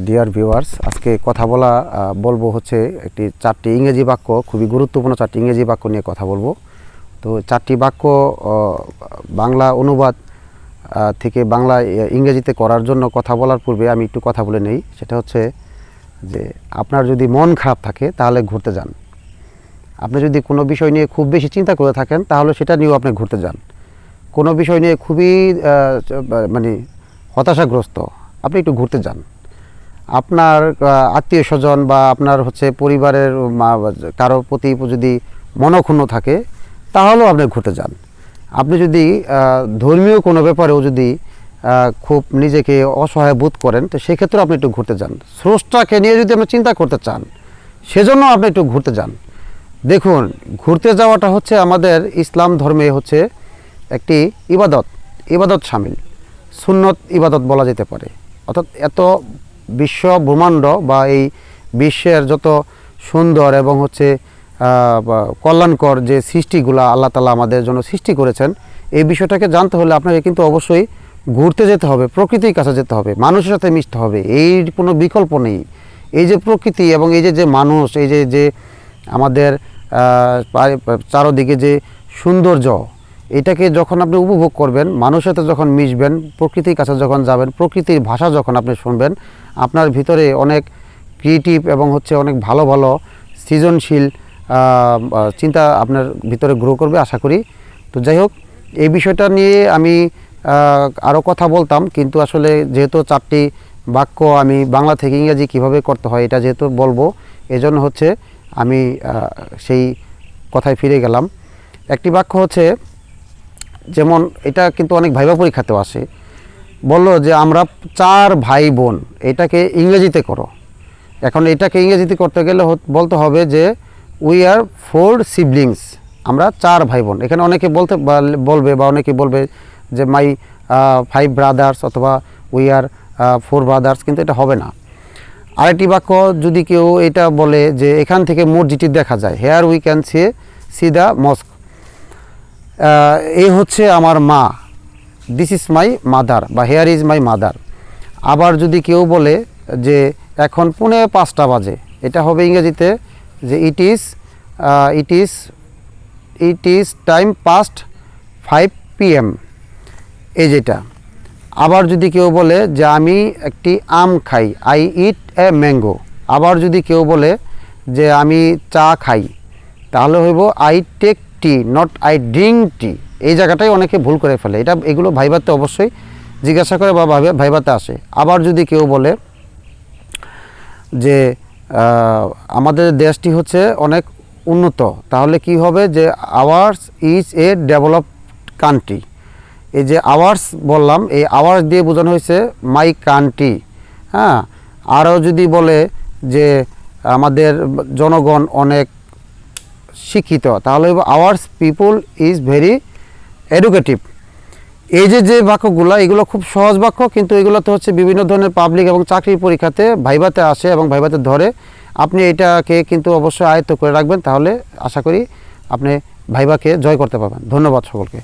Dear viewers, আজকে কথা বলবো হচ্ছে একটি 4টি ইংরেজি বাক্য, খুবই গুরুত্বপূর্ণ 4টি ইংরেজি বাক্য নিয়ে কথা বলবো। তো 4টি বাক্য বাংলা অনুবাদ থেকে বাংলা ইংরেজিতে করার জন্য কথা বলার পূর্বে আমি একটু কথা বলে নেই। সেটা হচ্ছে যে আপনার যদি মন খারাপ থাকে তাহলে ঘুরতে যান। আপনি যদি কোনো বিষয় নিয়ে খুব বেশি চিন্তা করে থাকেন তাহলে সেটা নিয়েও আপনি ঘুরতে যান। কোনো বিষয় নিয়ে খুবই হতাশাগ্রস্ত, আপনি একটু ঘুরতে যান। আপনার আত্মীয় স্বজন বা আপনার হচ্ছে পরিবারের কারোর প্রতি যদি মনক্ষুণ্ণ থাকে তাহলেও আপনি ঘুরতে যান। আপনি যদি ধর্মীয় কোনো ব্যাপারেও যদি খুব নিজেকে অসহায় বোধ করেন তো সেক্ষেত্রেও আপনি একটু ঘুরতে যান। স্রষ্টাকে নিয়ে যদি আপনি চিন্তা করতে চান সেজন্য আপনি একটু ঘুরতে যান। দেখুন, ঘুরতে যাওয়াটা হচ্ছে আমাদের ইসলাম ধর্মে হচ্ছে একটি ইবাদত শামিল, সুন্নত ইবাদত বলা যেতে পারে। অর্থাৎ এত বিশ্ব ব্রহ্মাণ্ড বা এই বিশ্বের যত সুন্দর এবং হচ্ছে কল্যাণকর যে সৃষ্টিগুলা আল্লাহ তাআলা আমাদের জন্য সৃষ্টি করেছেন, এই বিষয়টাকে জানতে হলে আপনাকে কিন্তু অবশ্যই ঘুরতে যেতে হবে, প্রকৃতির কাছে যেতে হবে, মানুষের সাথে মিশতে হবে। এই কোনো বিকল্প নেই। এই যে প্রকৃতি এবং এই যে মানুষ, এই যে আমাদের চারদিকে যে সৌন্দর্য, এটাকে যখন আপনি উপভোগ করবেন, মানুষের সাথে যখন মিশবেন, প্রকৃতির কাছে যখন যাবেন, প্রকৃতির ভাষা যখন আপনি শুনবেন, আপনার ভিতরে অনেক ক্রিয়েটিভ এবং হচ্ছে অনেক ভালো ভালো সৃজনশীল চিন্তা আপনার ভিতরে গ্রো করবে আশা করি। তো যাই হোক, এই বিষয়টা নিয়ে আমি আরও কথা বলতাম, কিন্তু আসলে যেহেতু 4টি বাক্য আমি বাংলা থেকে ইংরেজি কীভাবে করতে হয় এটা যেহেতু বলবো, এজন্য হচ্ছে আমি সেই কথায় ফিরে গেলাম। একটি বাক্য হচ্ছে, যেমন এটা কিন্তু অনেক ভাইবা পরীক্ষাতেও আসে, বললো যে আমরা 4 ভাই বোন, এটাকে ইংরেজিতে করো। এখন এটাকে ইংরেজিতে করতে গেলে বলতে হবে যে উই আর 4 সিবলিংস, আমরা 4 ভাই বোন। এখানে অনেকে বলবে বা অনেকে বলবে যে মাই 5 ব্রাদার্স অথবা উই আর 4 ব্রাদার্স, কিন্তু এটা হবে না। আরেকটি বাক্য যদি কেউ এটা বলে যে এখান থেকে মসজিদটি দেখা যায়, here we can see the mosque, এই হচ্ছে আমার মা, দিস ইজ মাই মাদার বা হেয়ার ইজ মাই মাদার। আবার যদি কেউ বলে যে এখন 4:45 বাজে, এটা হবে ইংরেজিতে যে it is time past 5 PM, এই যেটা। আবার যদি কেউ বলে যে আমি একটি আম খাই, আই ইট এ ম্যাঙ্গো। আবার যদি কেউ বলে যে আমি চা খাই, তাহলে হইব I take tea, not I drink tea. এই জায়গাটাই অনেকে ভুল করে ফেলে। এগুলো ভাইভাতে অবশ্যই জিজ্ঞাসা করে বা ভাইভাতে আসে। আবার যদি কেউ বলে যে আমাদের দেশটি হচ্ছে অনেক উন্নত, তাহলে কি হবে যে hours is a developed country. এই যে আওয়ার্স বললাম, এই আওয়ার্স দিয়ে বোঝানো হয়েছে মাই কান্ট্রি। হ্যাঁ, আরও যদি বলে যে আমাদের জনগণ অনেক শিক্ষিত, তাহলে hours people is very educative. এই যে বাক্যগুলো, এগুলো খুব সহজ বাক্য, কিন্তু এগুলো তো হচ্ছে বিভিন্ন ধরনের পাবলিক এবং চাকরির পরীক্ষাতে ভাইভাতে আসে এবং ভাইভাতে ধরে। আপনি এটাকে কিন্তু অবশ্যই আয়ত্ত করে রাখবেন, তাহলে আশা করি আপনি ভাইভাকে জয় করতে পারবেন। ধন্যবাদ সকলকে।